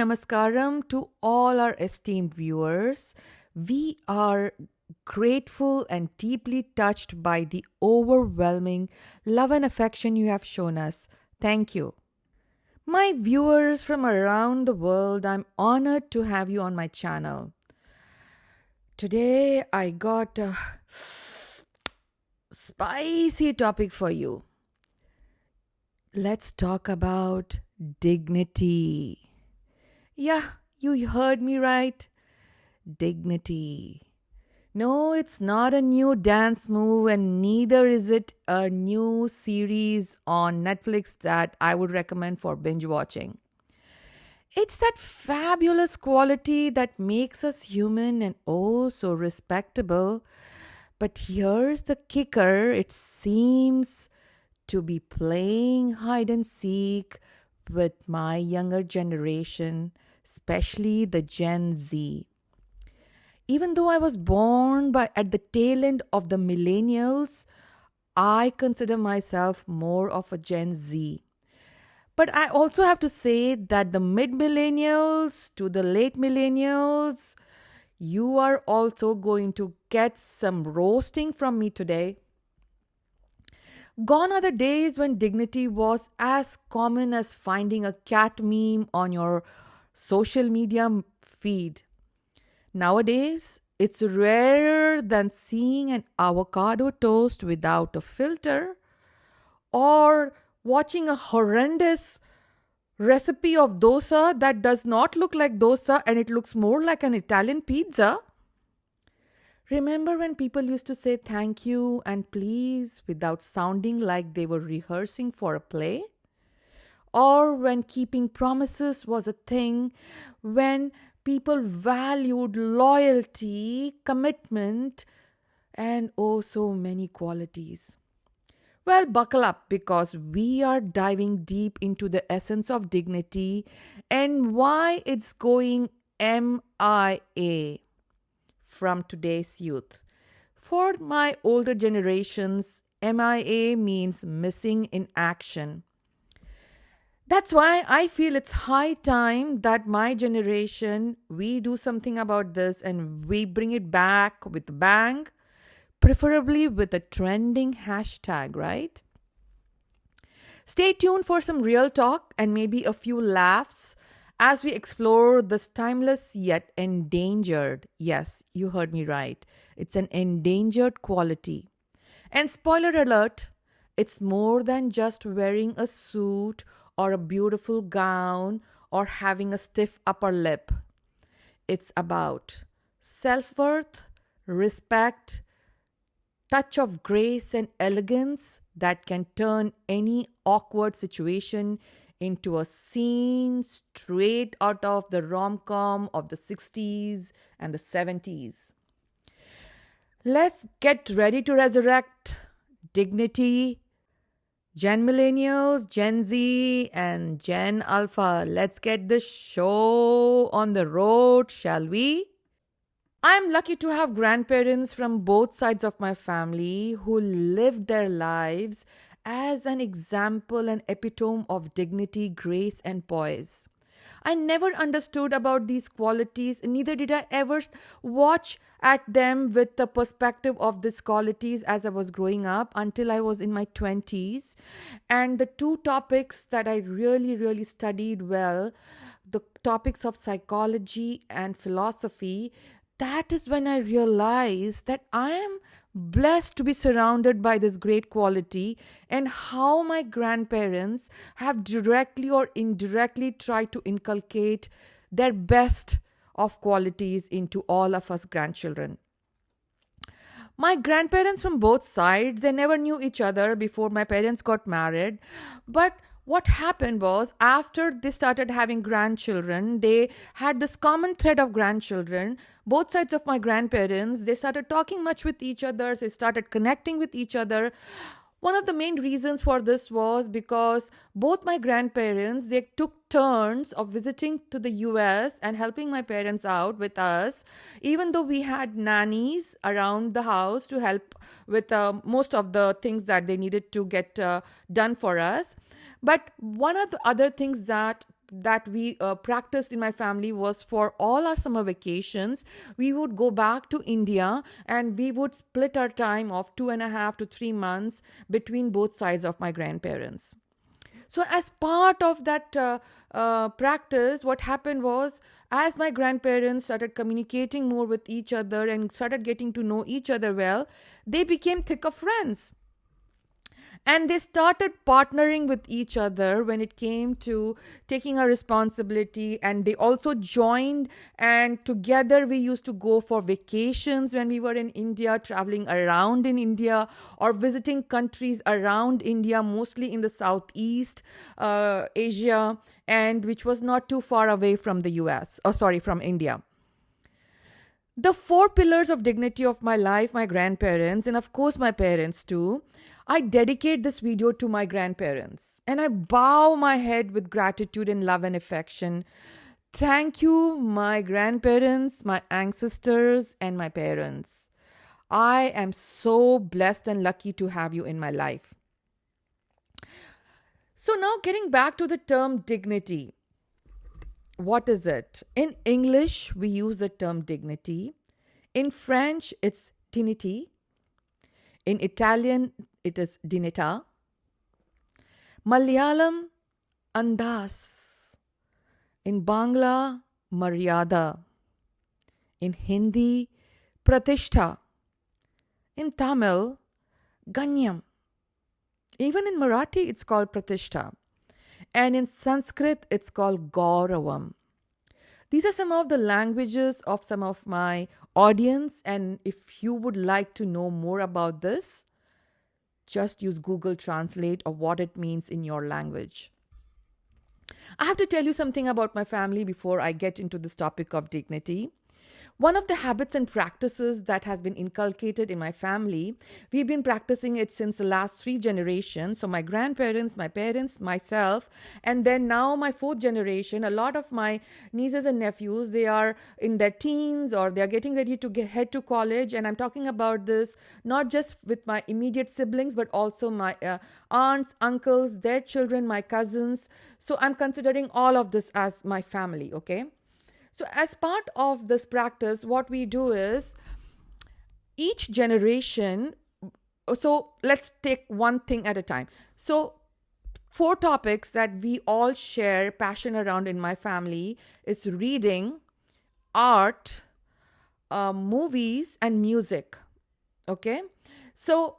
Namaskaram to all our esteemed viewers. We are grateful and deeply touched by the overwhelming love and affection you have shown us. Thank you. My viewers from around the world, I'm honored to have you on my channel. Today, I got a spicy topic for you. Let's talk about dignity. Yeah, you heard me right. Dignity. No, it's not a new dance move, and neither is it a new series on Netflix that I would recommend for binge watching. It's that fabulous quality that makes us human and oh so respectable. But here's the kicker, it seems to be playing hide and seek with my younger generation, especially the Gen Z. Even though I was born at the tail end of the millennials, I consider myself more of a Gen Z. But I also have to say that the mid millennials to the late millennials, you are also going to get some roasting from me today. Gone are the days when dignity was as common as finding a cat meme on your social media feed. Nowadays, it's rarer than seeing an avocado toast without a filter or watching a horrendous recipe of dosa that does not look like dosa and it looks more like an Italian pizza. Remember when people used to say thank you and please without sounding like they were rehearsing for a play? Or when keeping promises was a thing, when people valued loyalty, commitment, and oh so many qualities. Well, buckle up because we are diving deep into the essence of dignity and why it's going MIA from today's youth. For my older generations, MIA means missing in action. That's why I feel it's high time that my generation, we do something about this and we bring it back with a bang, preferably with a trending hashtag, right? Stay tuned for some real talk and maybe a few laughs as we explore this timeless yet endangered, yes, you heard me right, it's an endangered quality. And spoiler alert, it's more than just wearing a suit or a beautiful gown or having a stiff upper lip. It's about self-worth, respect, touch of grace and elegance that can turn any awkward situation into a scene straight out of the rom-com of the 60s and the 70s. Let's get ready to resurrect dignity. Gen Millennials, Gen Z, and Gen Alpha. Let's get this show on the road, shall we? I'm lucky to have grandparents from both sides of my family who lived their lives as an example and epitome of dignity, grace, and poise. I never understood about these qualities, neither did I ever watch at them with the perspective of these qualities as I was growing up until I was in my 20s. And the two topics that I really studied well, the topics of psychology and philosophy, that is when I realized that I am blessed to be surrounded by this great quality and how my grandparents have directly or indirectly tried to inculcate their best of qualities into all of us grandchildren. My grandparents from both sides, they never knew each other before my parents got married. But what happened was after they started having grandchildren, they had this common thread of grandchildren. Both sides of my grandparents, they started talking much with each other. They started connecting with each other. One of the main reasons for this was because both my grandparents, they took turns of visiting to the US and helping my parents out with us, even though we had nannies around the house to help with most of the things that they needed to get done for us. But one of the other things that that we practiced in my family was for all our summer vacations, we would go back to India and we would split our time of 2.5 to 3 months between both sides of my grandparents. So, as part of that practice, what happened was, as my grandparents started communicating more with each other and started getting to know each other well, they became thicker friends. And they started partnering with each other when it came to taking a responsibility. And they also joined, and together we used to go for vacations when we were in India, traveling around in India or visiting countries around India, mostly in the Southeast Asia, and which was not too far away from the US, or sorry, from India. The four pillars of dignity of my life, my grandparents, and of course my parents too. I dedicate this video to my grandparents and I bow my head with gratitude and love and affection. Thank you, my grandparents, my ancestors, and my parents. I am so blessed and lucky to have you in my life. So, now getting back to the term dignity. What is it? In English, we use the term dignity. In French, it's dignity. In Italian, it is dignità. Malayalam, andas. In Bangla, maryada. In Hindi, pratishtha. In Tamil, ganyam. Even in Marathi, it's called pratishtha. And in Sanskrit, it's called gauravam. These are some of the languages of some of my audience. And if you would like to know more about this, just use Google Translate or what it means in your language. I have to tell you something about my family before I get into this topic of dignity. One of the habits and practices that has been inculcated in my family, we've been practicing it since the last 3 generations. So my grandparents, my parents, myself, and then now my 4th generation. A lot of my nieces and nephews, they are in their teens or they are getting ready to head to college. And I'm talking about this not just with my immediate siblings, but also my aunts, uncles, their children, my cousins. So I'm considering all of this as my family, okay? So as part of this practice, what we do is each generation, so let's take one thing at a time. So 4 topics that we all share passion around in my family is reading, art, movies, and music. Okay. So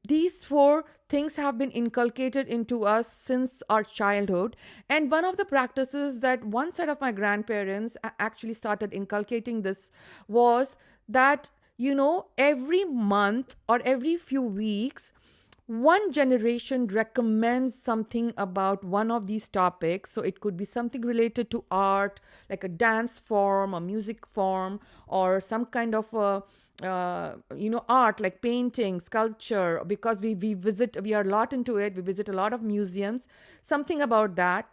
these 4 things have been inculcated into us since our childhood. And one of the practices that one set of my grandparents actually started inculcating this was that, every month or every few weeks, one generation recommends something about one of these topics. So it could be something related to art, like a dance form, a music form, or some kind of art like painting, sculpture, because we are a lot into it. We visit a lot of museums, something about that,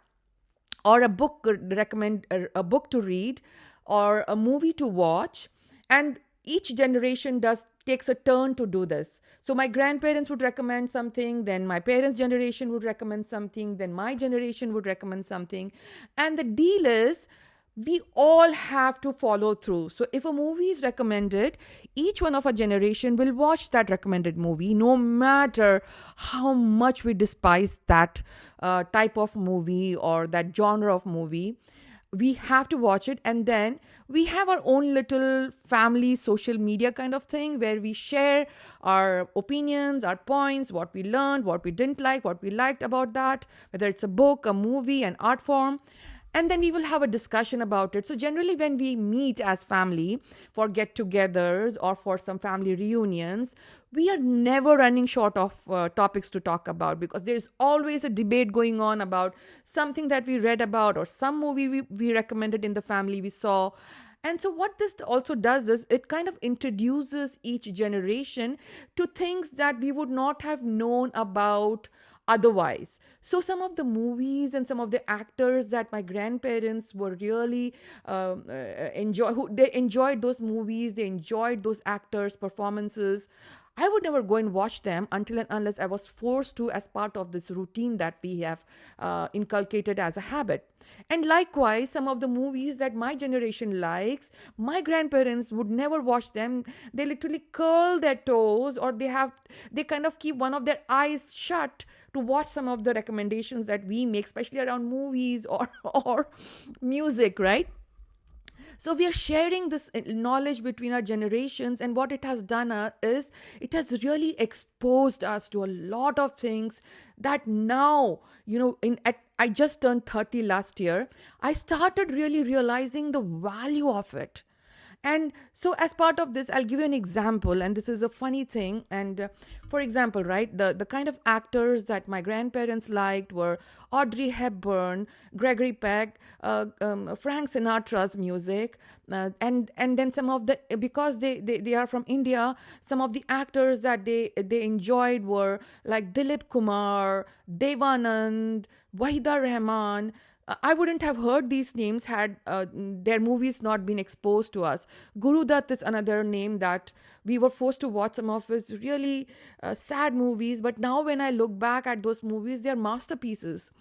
or a book, recommend a book to read, or a movie to watch. And each generation takes a turn to do this. So my grandparents would recommend something, then my parents' generation would recommend something, then my generation would recommend something. And the deal is, we all have to follow through. So if a movie is recommended, each one of our generation will watch that recommended movie, no matter how much we despise that type of movie or that genre of movie. We have to watch it, and then we have our own little family social media kind of thing where we share our opinions, our points, what we learned, what we didn't like, what we liked about that, whether it's a book, a movie, an art form. And then we will have a discussion about it. So generally when we meet as family for get-togethers or for some family reunions, we are never running short of topics to talk about, because there's always a debate going on about something that we read about or some movie we recommended in the family we saw. And so what this also does is it kind of introduces each generation to things that we would not have known about otherwise. So some of the movies and some of the actors that my grandparents were really they enjoyed those movies, they enjoyed those actors' performances. I would never go and watch them until and unless I was forced to, as part of this routine that we have inculcated as a habit. And likewise, some of the movies that my generation likes, my grandparents would never watch them. They literally curl their toes, or they kind of keep one of their eyes shut to watch some of the recommendations that we make, especially around movies or or music, right? So we are sharing this knowledge between our generations, and what it has done is it has really exposed us to a lot of things that now, I just turned 30 last year. I started really realizing the value of it. And so, as part of this, I'll give you an example, and this is a funny thing. And for example, right, the kind of actors that my grandparents liked were Audrey Hepburn, Gregory Peck, Frank Sinatra's music, and then some of the, because they are from India, some of the actors that they enjoyed were like Dilip Kumar, Devanand, Wahida Rahman. I wouldn't have heard these names had their movies not been exposed to us. Guru Dutt is another name that we were forced to watch some of his really sad movies. But now when I look back at those movies, they're masterpieces.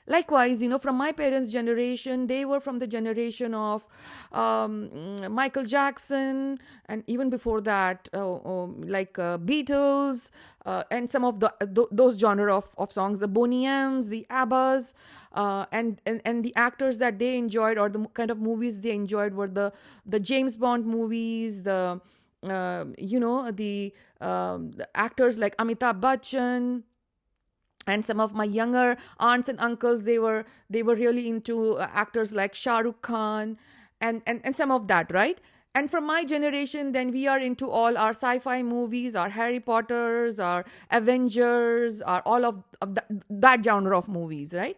Likewise, from my parents' generation, they were from the generation of Michael Jackson, and even before that, Beatles, and some of those genre of songs, the Boney M's, the ABBAs, and the actors that they enjoyed, or the kind of movies they enjoyed, were the James Bond movies, the actors like Amitabh Bachchan. And some of my younger aunts and uncles, they were really into actors like Shah Rukh Khan, and some of that, right? And from my generation, then we are into all our sci-fi movies, our Harry Potters, our Avengers, our all of that genre of movies, right?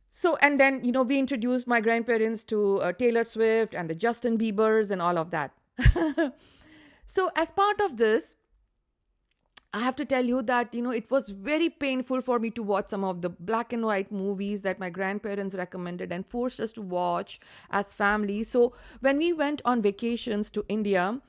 So, and then, we introduced my grandparents to Taylor Swift and the Justin Biebers and all of that. So, as part of this, I have to tell you that, it was very painful for me to watch some of the black and white movies that my grandparents recommended and forced us to watch as family. So when we went on vacations to India,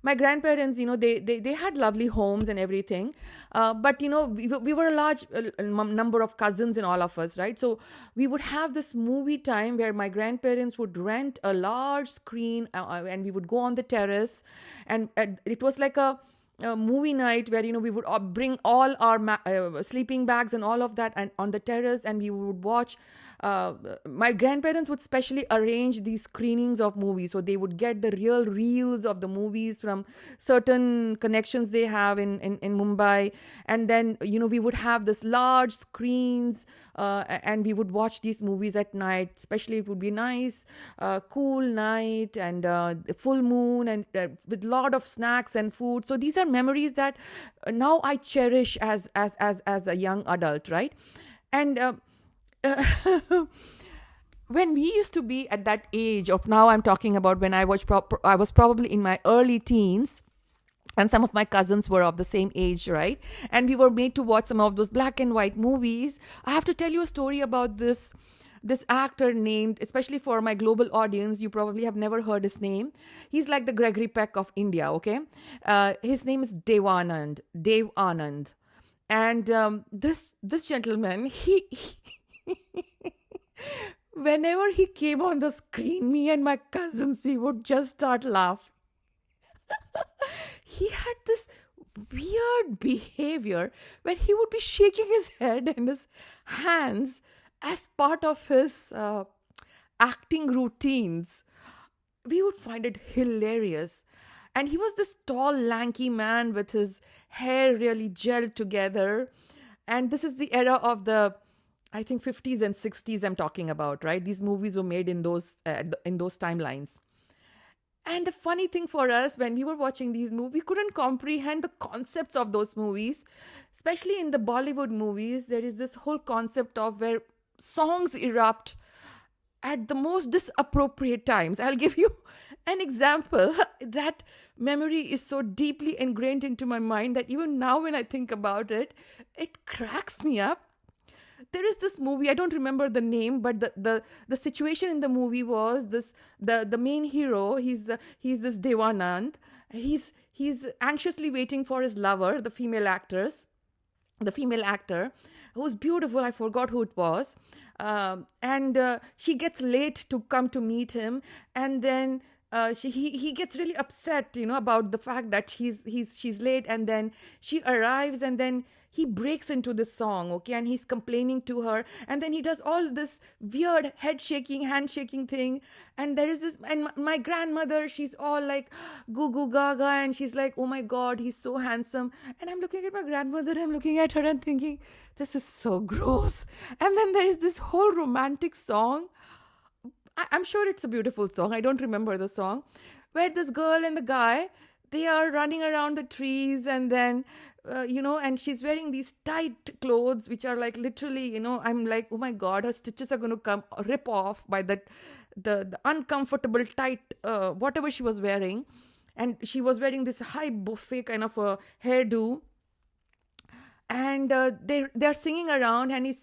my grandparents, they had lovely homes and everything. But, we were a large number of cousins and all of us, right? So we would have this movie time where my grandparents would rent a large screen, and we would go on the terrace. And it was like a movie night where we would bring all our sleeping bags and all of that and on the terrace, and we would watch. My grandparents would specially arrange these screenings of movies, so they would get the real reels of the movies from certain connections they have in Mumbai. And then we would have this large screens, and we would watch these movies at night. Especially it would be nice, cool night, and full moon, and with a lot of snacks and food. So these are memories that now I cherish as a young adult, right? And when we used to be at that age of, now I'm talking about when I was probably in my early teens, and some of my cousins were of the same age, right? And we were made to watch some of those black and white movies. I have to tell you a story about this actor named, especially for my global audience, you probably have never heard his name. He's like the Gregory Peck of India, okay? His name is Dev Anand. And this gentleman, he whenever he came on the screen, me and my cousins, we would just start laughing. He had this weird behavior where he would be shaking his head and his hands as part of his acting routines. We would find it hilarious. And he was this tall, lanky man with his hair really gelled together. And this is the era of the, I think, 50s and 60s I'm talking about, right? These movies were made in those timelines. And the funny thing for us, when we were watching these movies, we couldn't comprehend the concepts of those movies. Especially in the Bollywood movies, there is this whole concept of where songs erupt at the most disappropriate times. I'll give you an example. That memory is so deeply ingrained into my mind that even now when I think about it, it cracks me up. There is this movie, I don't remember the name, but the situation in the movie was this: the main hero, he's this Devanand. He's he's anxiously waiting for his lover, the female actor, who's beautiful. I forgot who it was. And she gets late to come to meet him. And then he gets really upset, about the fact that she's late. And then she arrives, and then he breaks into this song, okay, and he's complaining to her, and then he does all this weird head shaking, hand shaking thing. And there is this, and my grandmother, she's all like goo goo gaga, and she's like, oh my god, he's so handsome. And I'm looking at my grandmother, I'm looking at her and thinking, this is so gross. And then there is this whole romantic song. I'm sure it's a beautiful song, I don't remember the song, where this girl and the guy, they are running around the trees, and then and she's wearing these tight clothes, which are like literally, I'm like, oh my god, her stitches are going to come rip off by the uncomfortable tight whatever she was wearing. And she was wearing this high buffet kind of a hairdo. And they're singing around, and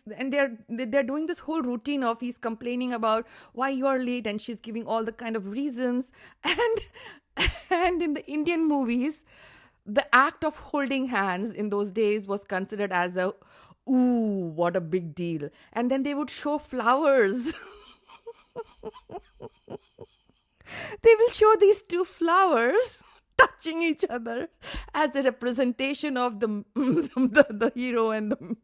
they're doing this whole routine of, he's complaining about why you are late, and she's giving all the kind of reasons. And in the Indian movies, the act of holding hands in those days was considered as ooh, what a big deal. And then they would show flowers. They will show these two flowers touching each other as a representation of the hero and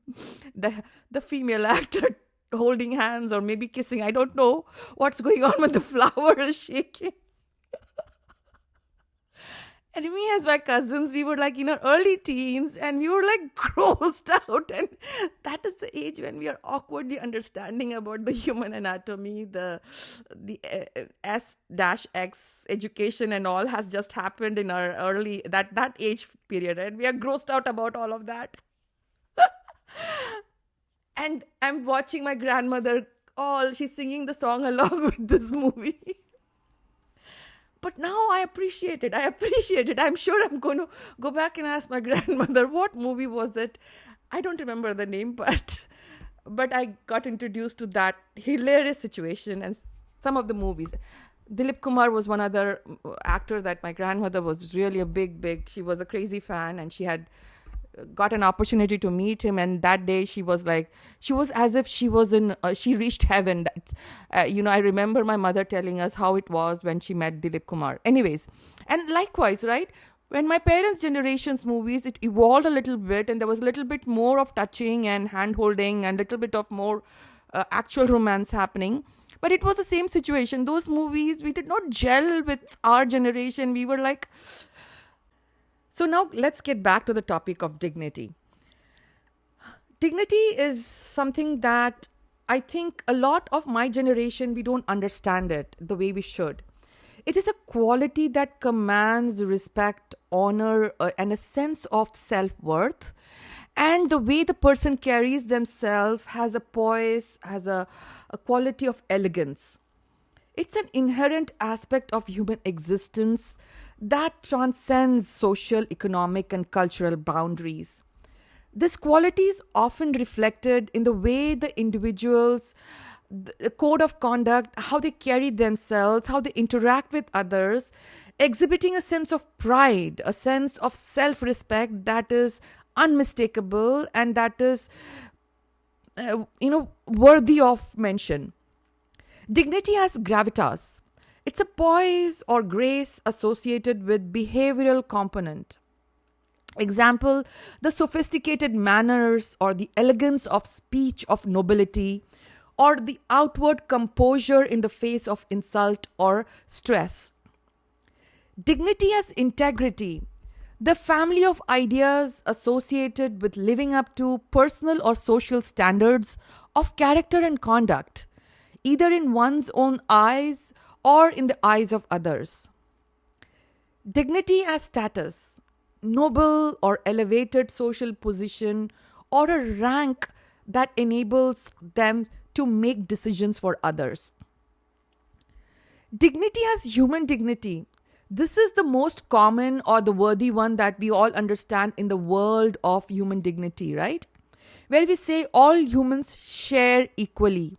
the female actor holding hands, or maybe kissing. I don't know what's going on when the flower is shaking. And me as my cousins, we were like in our early teens, and we were like grossed out. And that is the age when we are awkwardly understanding about the human anatomy. The S-X education and all has just happened in our early, that age period. And we are grossed out about all of that. And I'm watching my grandmother, she's singing the song along with this movie. But now I appreciate it. I'm sure I'm going to go back and ask my grandmother, what movie was it? I don't remember the name, but I got introduced to that hilarious situation and some of the movies. Dilip Kumar was one other actor that my grandmother was really a big, she was a crazy fan, and she had got an opportunity to meet him, and that day she was as if she was she reached heaven. I remember my mother telling us how it was when she met Dilip Kumar. Anyways, and likewise, right, when my parents' generation's movies, it evolved a little bit, and there was a little bit more of touching and hand holding and a little bit of more actual romance happening. But it was the same situation. Those movies, we did not gel with our generation. We were like... So now let's get back to the topic of dignity. Dignity is something that I think a lot of my generation, we don't understand it the way we should. It is a quality that commands respect, honor, and a sense of self-worth. And the way the person carries themselves has a poise, has a quality of elegance. It's an inherent aspect of human existence that transcends social, economic, and cultural boundaries. This quality is often reflected in the way the individuals, the code of conduct, how they carry themselves, how they interact with others, exhibiting a sense of pride, a sense of self-respect that is unmistakable and that is, worthy of mention. Dignity has gravitas. It's a poise or grace associated with behavioral component. Example, the sophisticated manners or the elegance of speech of nobility, or the outward composure in the face of insult or stress. Dignity as integrity, the family of ideas associated with living up to personal or social standards of character and conduct, either in one's own eyes or in the eyes of others. Dignity as status, noble or elevated social position, or a rank that enables them to make decisions for others. Dignity as human dignity. This is the most common or the worthy one that we all understand in the world of human dignity, right? Where we say all humans share equally.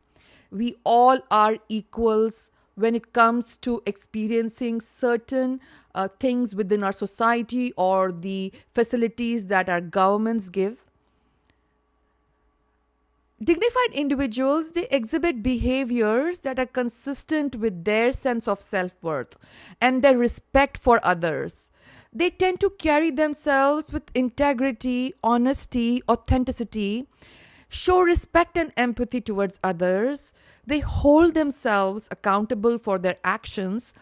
We all are equals when it comes to experiencing certain things within our society or the facilities that our governments give. Dignified individuals, they exhibit behaviors that are consistent with their sense of self-worth and their respect for others. They tend to carry themselves with integrity, honesty, authenticity, show respect and empathy towards others. They hold themselves accountable for their actions,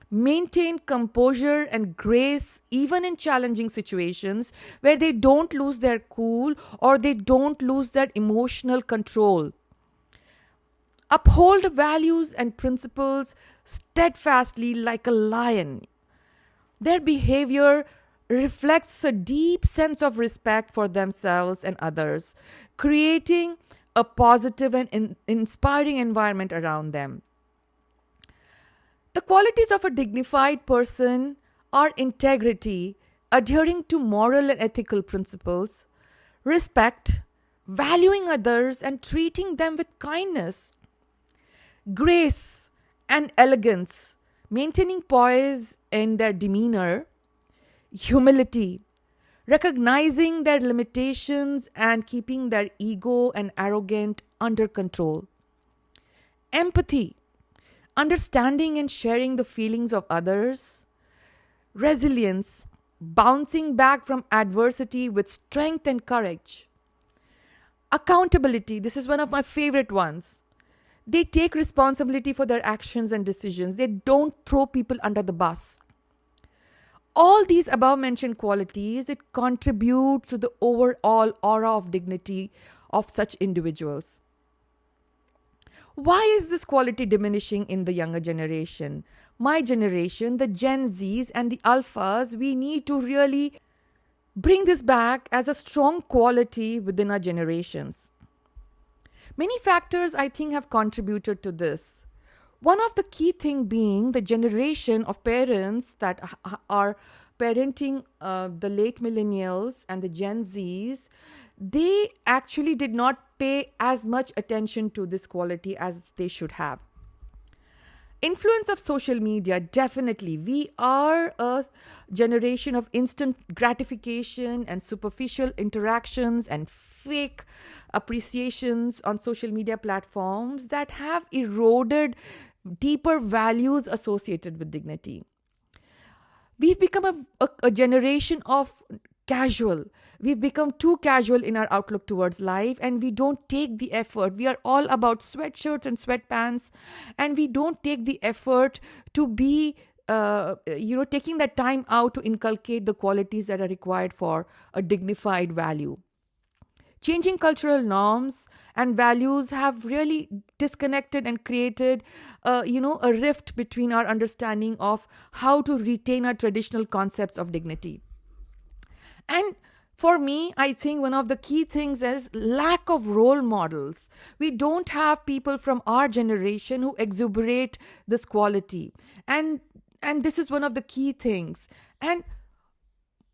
maintain composure and grace even in challenging situations where they don't lose their cool or they don't lose their emotional control. Uphold values and principles steadfastly like a lion. Their behavior reflects a deep sense of respect for themselves and others, creating a positive and inspiring environment around them. The qualities of a dignified person are integrity, adhering to moral and ethical principles, respect, valuing others and treating them with kindness, grace and elegance, maintaining poise in their demeanor, humility, recognizing their limitations and keeping their ego and arrogance under control, empathy, understanding and sharing the feelings of others, resilience, bouncing back from adversity with strength and courage, accountability. This is one of my favorite ones. They take responsibility for their actions and decisions. They don't throw people under the bus. All these above mentioned qualities, it contributes to the overall aura of dignity of such individuals. Why is this quality diminishing in the younger generation? My generation, the Gen Zs and the Alphas, we need to really bring this back as a strong quality within our generations. Many factors, I think, have contributed to this. One of the key thing being the generation of parents that are parenting the late millennials and the Gen Zs, they actually did not pay as much attention to this quality as they should have. Influence of social media, definitely. We are a generation of instant gratification and superficial interactions and fake appreciations on social media platforms that have eroded deeper values associated with dignity. We've become a generation of casual. We've become too casual in our outlook towards life and we don't take the effort. We are all about sweatshirts and sweatpants and we don't take the effort to be, taking that time out to inculcate the qualities that are required for a dignified value. Changing cultural norms and values have really disconnected and created, a rift between our understanding of how to retain our traditional concepts of dignity. And for me, I think one of the key things is lack of role models. We don't have people from our generation who exuberate this quality. And this is one of the key things. And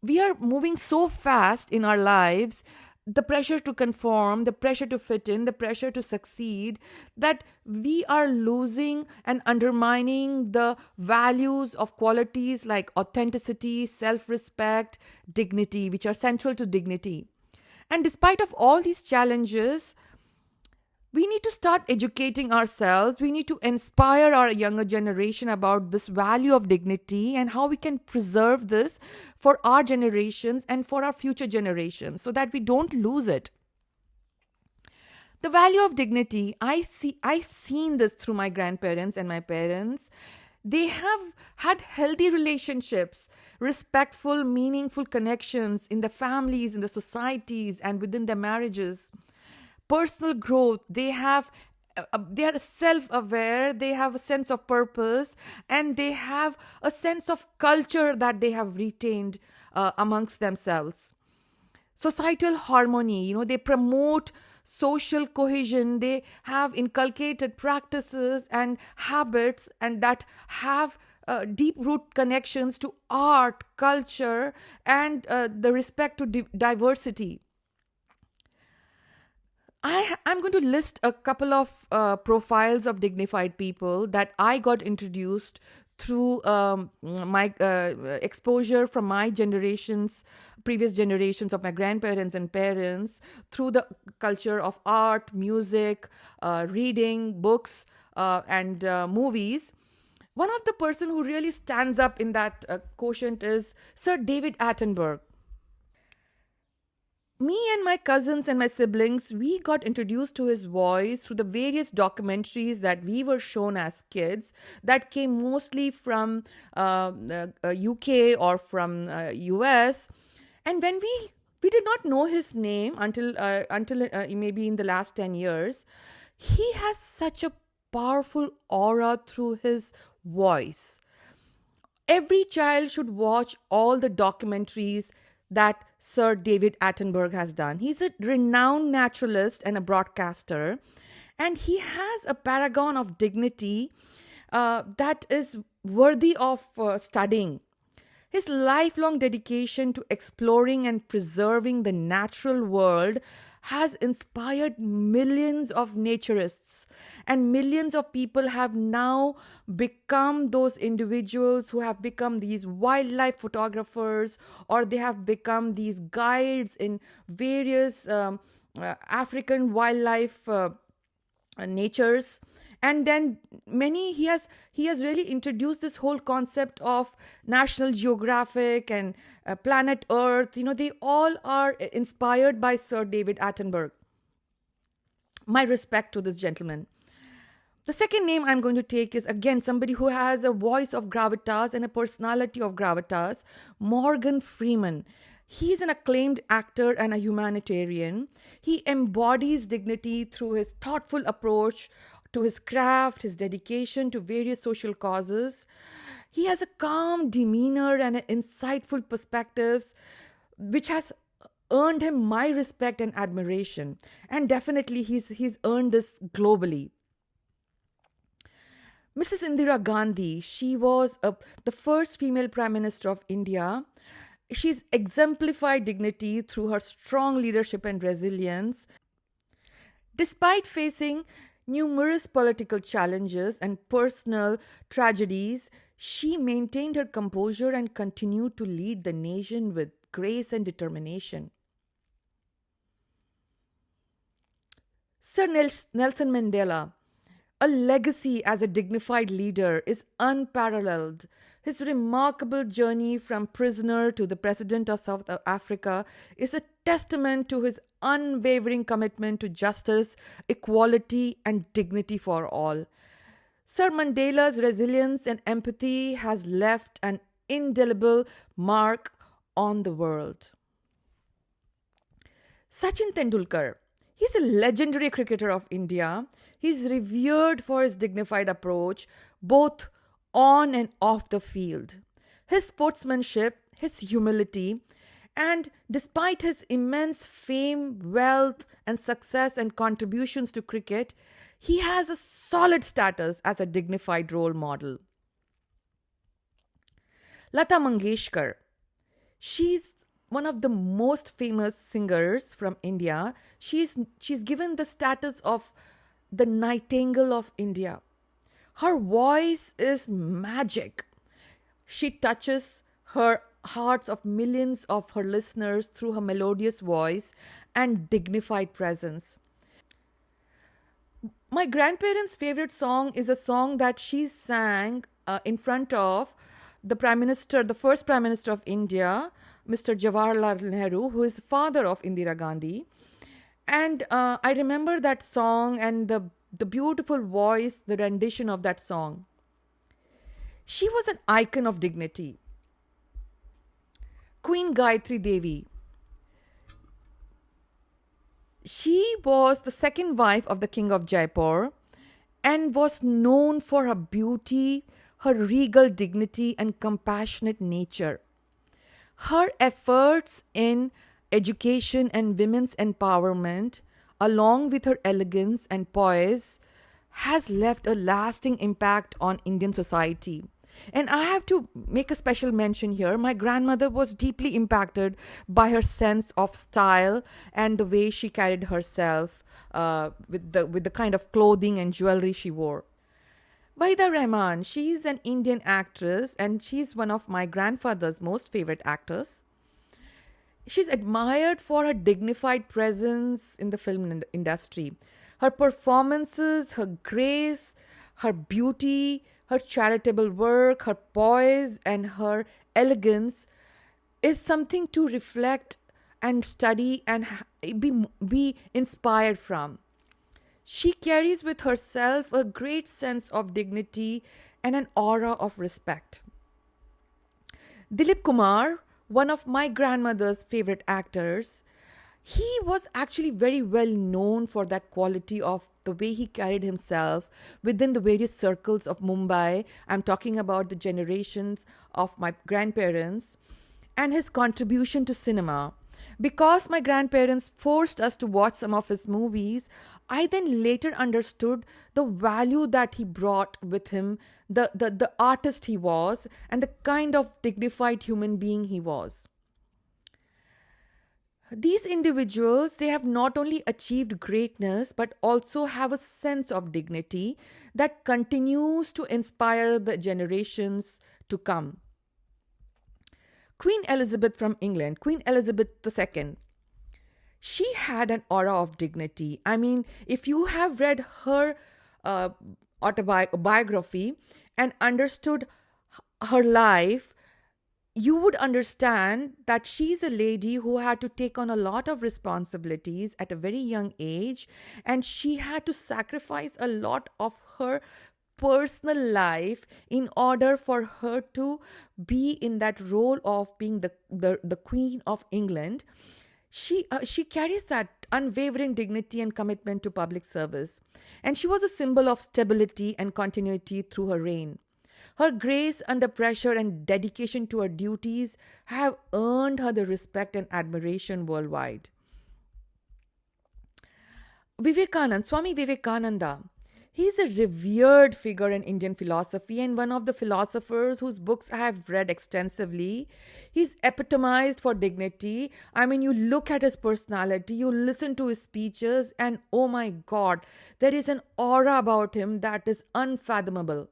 we are moving so fast in our lives, the pressure to conform, the pressure to fit in, the pressure to succeed, that we are losing and undermining the values of qualities like authenticity, self-respect, dignity, which are central to dignity. And despite of all these challenges, we need to start educating ourselves. We need to inspire our younger generation about this value of dignity and how we can preserve this for our generations and for our future generations so that we don't lose it. The value of dignity, I've seen this through my grandparents and my parents. They have had healthy relationships, respectful, meaningful connections in the families, in the societies, and within their marriages. Personal growth, they are self-aware, they have a sense of purpose, and they have a sense of culture that they have retained amongst themselves. Societal harmony, they promote social cohesion. They have inculcated practices and habits and that have deep root connections to art, culture, and the respect to diversity. I'm I'm going to list a couple of profiles of dignified people that I got introduced through my exposure from my generations, previous generations of my grandparents and parents, through the culture of art, music, reading, books, and movies. One of the person who really stands up in that quotient is Sir David Attenborough. Me and my cousins and my siblings, we got introduced to his voice through the various documentaries that we were shown as kids that came mostly from UK or from US. And when we did not know his name until maybe in the last 10 years, he has such a powerful aura through his voice. Every child should watch all the documentaries that Sir David Attenborough has done. He's a renowned naturalist and a broadcaster, and he has a paragon of dignity that is worthy of studying. His lifelong dedication to exploring and preserving the natural world has inspired millions of naturists, and millions of people have now become those individuals who have become these wildlife photographers, or they have become these guides in various African wildlife natures. And then many he has really introduced this whole concept of National Geographic and Planet Earth. They all are inspired by Sir David Attenborough. My respect to this gentleman. The second name I'm going to take is again somebody who has a voice of gravitas and a personality of gravitas, Morgan Freeman. He's an acclaimed actor and a humanitarian. He embodies dignity through his thoughtful approach to his craft, his dedication to various social causes. He has a calm demeanor and insightful perspectives, which has earned him my respect and admiration. And definitely he's earned this globally. Mrs. Indira Gandhi, she was the first female Prime Minister of India. She's exemplified dignity through her strong leadership and resilience. Despite facing numerous political challenges and personal tragedies, she maintained her composure and continued to lead the nation with grace and determination. Sir Nelson Mandela, a legacy as a dignified leader, is unparalleled. His remarkable journey from prisoner to the president of South Africa is a testament to his unwavering commitment to justice, equality, and dignity for all. Sir Mandela's resilience and empathy has left an indelible mark on the world. Sachin Tendulkar, he's a legendary cricketer of India. He's revered for his dignified approach, both on and off the field. His sportsmanship, his humility, and despite his immense fame, wealth, and success and contributions to cricket, he has a solid status as a dignified role model. Lata Mangeshkar, she's one of the most famous singers from India. She's given the status of the Nightingale of India. Her voice is magic. She touches her hearts of millions of her listeners through her melodious voice and dignified presence. My grandparents' favorite song is a song that she sang in front of the Prime Minister, the first Prime Minister of India, Mr. Jawaharlal Nehru, who is father of Indira Gandhi. And I remember that song and the beautiful voice, the rendition of that song. She was an icon of dignity. Queen Gayatri Devi. She was the second wife of the King of Jaipur and was known for her beauty, her regal dignity, and compassionate nature. Her efforts in education and women's empowerment, along with her elegance and poise, has left a lasting impact on Indian society. And I have to make a special mention here. My grandmother was deeply impacted by her sense of style and the way she carried herself. with the kind of clothing and jewelry she wore. Vaida Rahman, she's an Indian actress and she's one of my grandfather's most favorite actors. She's admired for her dignified presence in the film industry. Her performances, her grace, her beauty, her charitable work, her poise, and her elegance is something to reflect and study and be inspired from. She carries with herself a great sense of dignity and an aura of respect. Dilip Kumar, one of my grandmother's favorite actors, he was actually very well known for that quality of the way he carried himself within the various circles of Mumbai. I'm talking about the generations of my grandparents and his contribution to cinema. Because my grandparents forced us to watch some of his movies, I then later understood the value that he brought with him, the artist he was, and the kind of dignified human being he was. These individuals, they have not only achieved greatness, but also have a sense of dignity that continues to inspire the generations to come. Queen Elizabeth from England, Queen Elizabeth II, she had an aura of dignity. I mean, if you have read her autobiography and understood her life, you would understand that she's a lady who had to take on a lot of responsibilities at a very young age, and she had to sacrifice a lot of her personal life in order for her to be in that role of being the Queen of England. She carries that unwavering dignity and commitment to public service, and she was a symbol of stability and continuity through her reign. Her grace under pressure and dedication to her duties have earned her the respect and admiration worldwide. Swami Vivekananda, he's a revered figure in Indian philosophy and one of the philosophers whose books I have read extensively. He's epitomized for dignity. I mean, you look at his personality, you listen to his speeches, and oh my God, there is an aura about him that is unfathomable.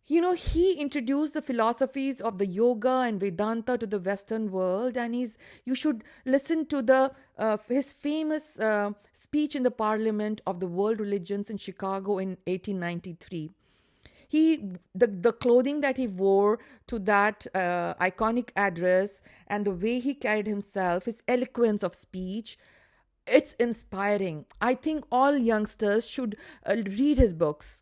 You know, he introduced the philosophies of the yoga and Vedanta to the Western world, and you should listen to his famous speech in the Parliament of the World Religions in Chicago in 1893. The clothing that he wore to that iconic address and the way he carried himself, his eloquence of speech, it's inspiring. I think all youngsters should read his books.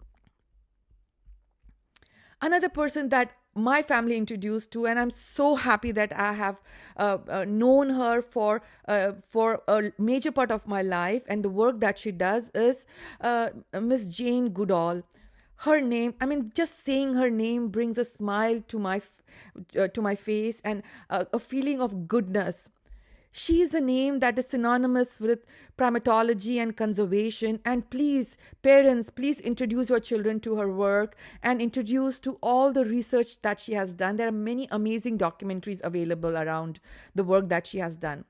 Another person that my family introduced to, and I'm so happy that I have known her for a major part of my life, and the work that she does is Miss Jane Goodall. Her name, I mean, just saying her name brings a smile to my face and a feeling of goodness. She is a name that is synonymous with primatology and conservation. And please, parents, please introduce your children to her work and introduce to all the research that she has done. There are many amazing documentaries available around the work that she has done.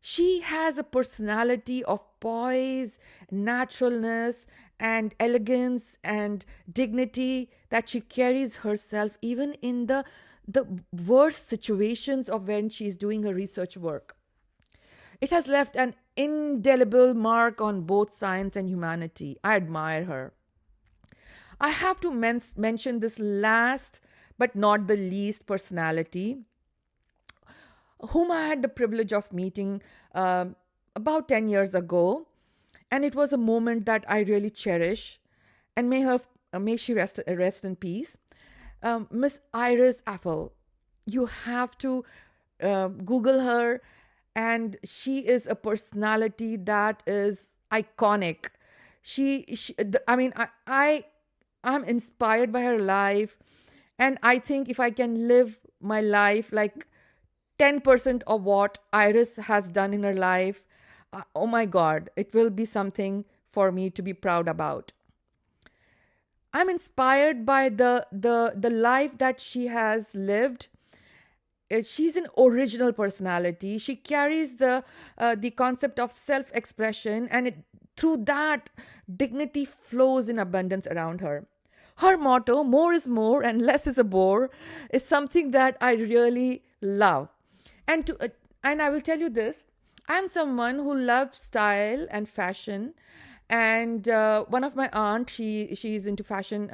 She has a personality of poise, naturalness, and elegance and dignity that she carries herself even in the worst situations of when she's doing her research work. It has left an indelible mark on both science and humanity. I admire her. I have to mention this last but not the least personality, whom I had the privilege of meeting about 10 years ago. And it was a moment that I really cherish. And may she rest in peace. Miss Iris Apfel. You have to Google her, and she is a personality that is iconic. I'm inspired by her life, and I think if I can live my life like 10% of what Iris has done in her life, oh my God, it will be something for me to be proud about. I'm inspired by the life that she has lived, she's an original personality. She carries the concept of self expression, and through that, dignity flows in abundance around her. Her motto, more is more and less is a bore, is something that I really love. And and I will tell you this, I'm someone who loves style and fashion. And one of my aunt, she's into fashion,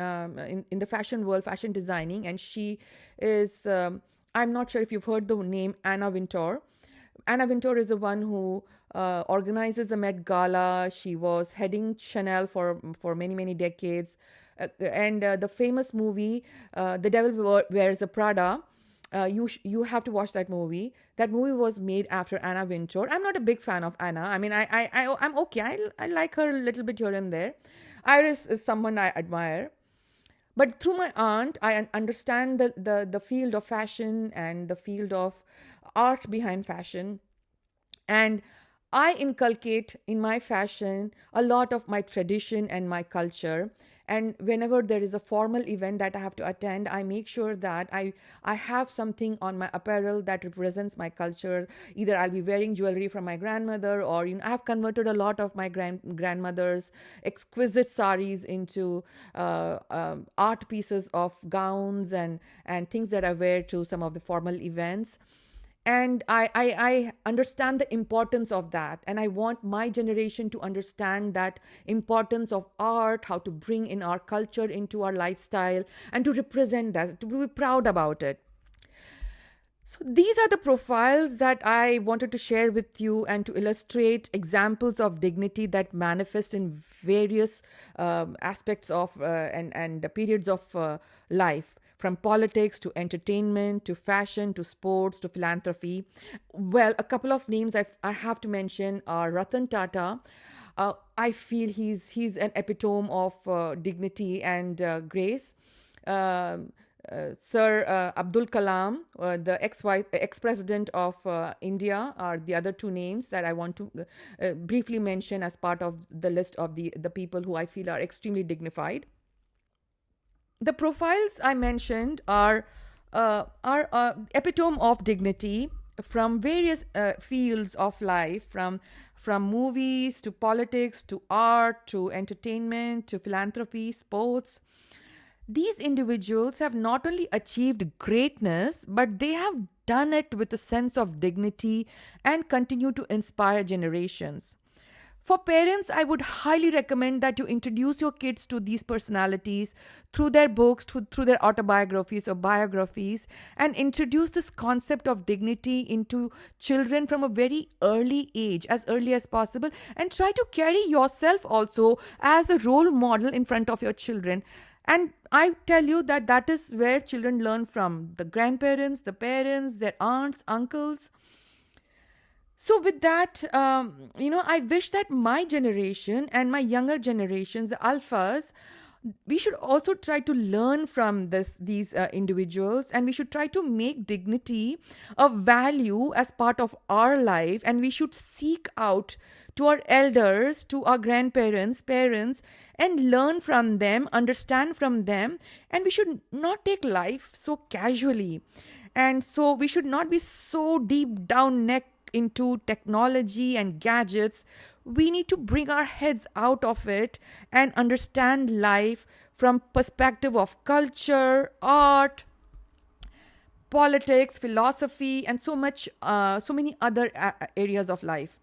in the fashion world, fashion designing, and she is I'm not sure if you've heard the name Anna Wintour. Anna Wintour is the one who organizes the Met Gala. She was heading Chanel for many many decades, and the famous movie "The Devil Wears a Prada." You have to watch that movie. That movie was made after Anna Wintour. I'm not a big fan of Anna. I mean, I'm okay. I like her a little bit here and there. Iris is someone I admire. But through my aunt, I understand the field of fashion and the field of art behind fashion. And I inculcate in my fashion a lot of my tradition and my culture. And whenever there is a formal event that I have to attend, I make sure that I have something on my apparel that represents my culture. Either I'll be wearing jewelry from my grandmother, or I have converted a lot of my grandmother's exquisite saris into art pieces of gowns and things that I wear to some of the formal events. And I understand the importance of that, and I want my generation to understand that importance of art, how to bring in our culture into our lifestyle, and to represent that, to be proud about it. So these are the profiles that I wanted to share with you, and to illustrate examples of dignity that manifest in various aspects of and the periods of life, from politics to entertainment to fashion to sports to philanthropy. Well, a couple of names I have to mention are Ratan Tata. I feel he's an epitome of dignity and grace. Um Sir Abdul Kalam, the ex-president of India, are the other two names that I want to briefly mention as part of the list of the people who I feel are extremely dignified. The profiles I mentioned are epitome of dignity from various fields of life, from movies to politics to art to entertainment to philanthropy, sports. These individuals have not only achieved greatness, but they have done it with a sense of dignity and continue to inspire generations. For parents, I would highly recommend that you introduce your kids to these personalities through their books, through their autobiographies or biographies, and introduce this concept of dignity into children from a very early age, as early as possible, and try to carry yourself also as a role model in front of your children. And I tell you that that is where children learn from the grandparents, the parents, their aunts, uncles. So, with that, I wish that my generation and my younger generations, the alphas, we should also try to learn from these individuals, and we should try to make dignity a value as part of our life, and we should seek out to our elders, to our grandparents, parents, and learn from them, understand from them, and we should not take life so casually. And so we should not be so deep down neck into technology and gadgets. We need to bring our heads out of it and understand life from perspective of culture, art, politics, philosophy, and so many other areas of life.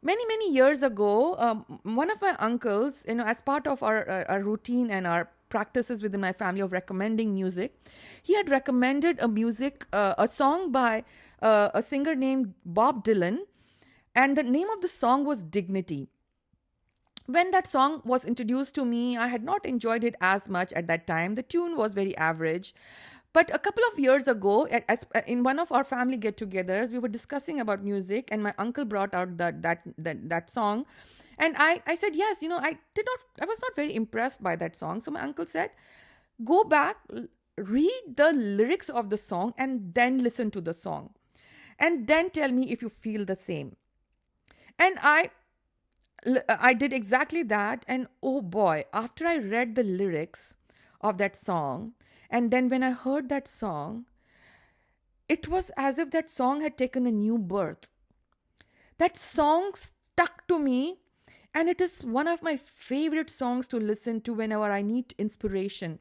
Many years ago, one of my uncles, as part of our routine and our practices within my family of recommending music, he had recommended a song by a singer named Bob Dylan, and the name of the song was Dignity. When that song was introduced to me, I had not enjoyed it as much at that time. The tune was very average. But a couple of years ago, in one of our family get-togethers, we were discussing about music, and my uncle brought out that song, and I said yes. I was not very impressed by that song. So my uncle said, "Go back, read the lyrics of the song, and then listen to the song, and then tell me if you feel the same." And I did exactly that, and oh boy, after I read the lyrics of that song, and then when I heard that song, It was as if that song had taken a new birth. That song stuck to me, and it is one of my favorite songs to listen to whenever I need inspiration.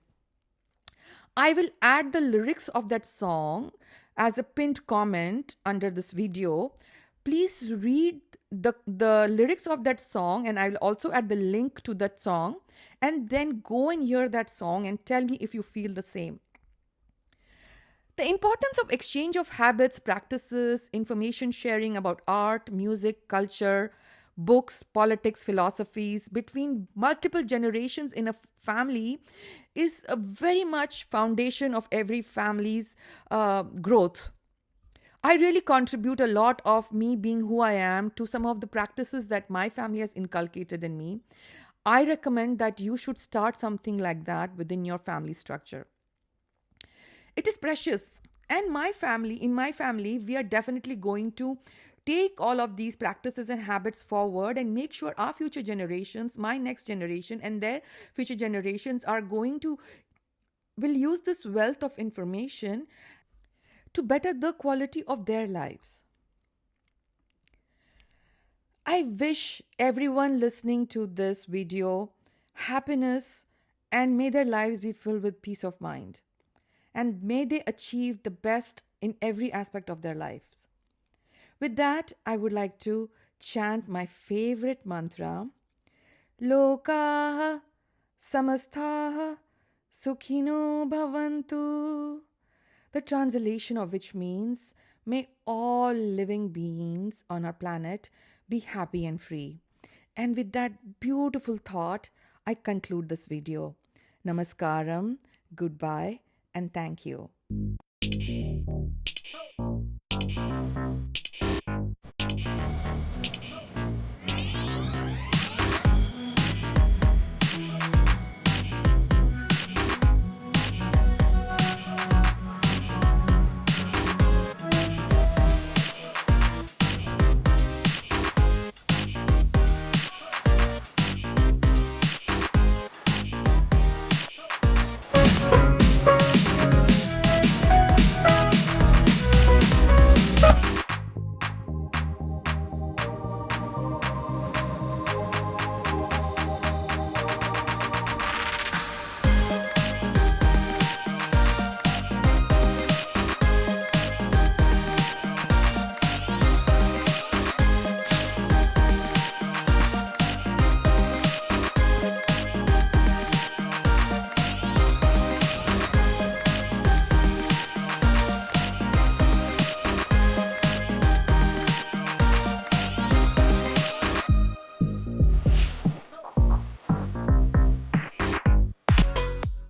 I will add the lyrics of that song as a pinned comment under this video. Please read the lyrics of that song, and I will also add the link to that song, and then go and hear that song and tell me if you feel the same. The importance of exchange of habits, practices, information sharing about art, music, culture, books, politics, philosophies between multiple generations in a family is a very much foundation of every family's growth. I really contribute a lot of me being who I am to some of the practices that my family has inculcated in me. I recommend that you should start something like that within your family structure. It is precious. And in my family, we are definitely going to take all of these practices and habits forward and make sure our future generations, my next generation, and their future generations will use this wealth of information to better the quality of their lives. I wish everyone listening to this video happiness, and may their lives be filled with peace of mind. And may they achieve the best in every aspect of their lives. With that, I would like to chant my favorite mantra, Lokaha Samasthaha Sukhino Bhavantu. The translation of which means, may all living beings on our planet be happy and free. And with that beautiful thought, I conclude this video. Namaskaram, goodbye, and thank you.